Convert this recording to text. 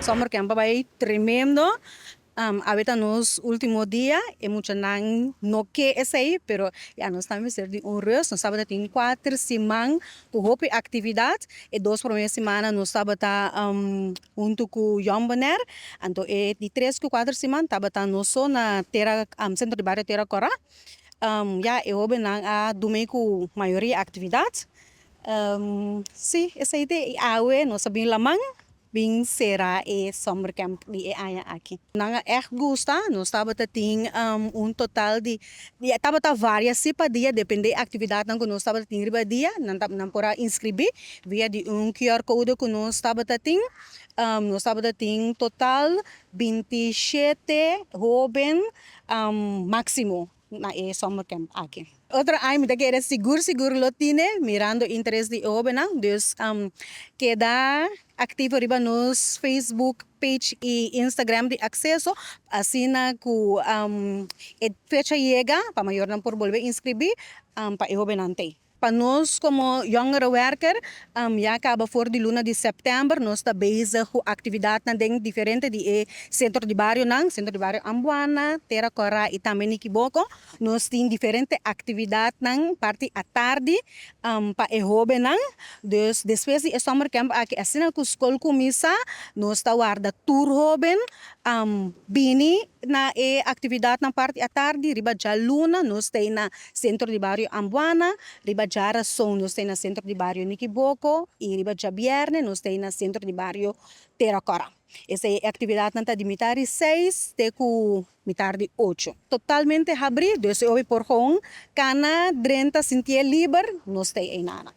summer camp vai tremendo. Ahorita nos último dia é muito não que esse aí, pero já nós estamos de reus, nós sábado tem 4 semanas com roupa atividade e 2 primeiras semanas nós sábado junto com Jomboner, então é de 3 com 4 semanas tava tá nós só na terra centro de bairro Terra Cora, já eu houve na domingo maioria atividade, sim esse aí de awe nós sabemos lamang bem será e summer camp di aya aqui. Nanga echt gusta, nós estava tem total de estava várias sipa dia depende da atividade que nós estava tem riba dia, não pora inscrever via de QR code que nós estava tem. Nós estava tem total 27 jovens máximo na summer camp aqui. Outra ai me daqui era seguro lotine mirando interesse de jovens, dus queda ativo riba nos Facebook page e Instagram de acesso assim na ku fecha chega para maior não por volver inscrever para jovem ante. Para nós, como younger worker, já acaba for de luna de setembro, nós está bezig com atividade diferente de centro de bairro, centro de bairro Ambuana, Terra Cora e também Nikiboko. Nós temos diferente atividade parte à tarde para jovem. Dus depois de summer camp, aqui assim que a escola começa, nós está guarda tour jovem, bini na atividade na parte à tarde, riba já luna, nós tem na centro de bairro Ambuana, riba já são nós tem na centro de bairro Nikiboko e riba já viernes nós tem na centro de bairro Terra Cora. Essa é a atividade nanta de metade 6 até com metade 8. Totalmente abrido, desde hoje por hong, cana, drenta, sentia livre, nós tem aí nada.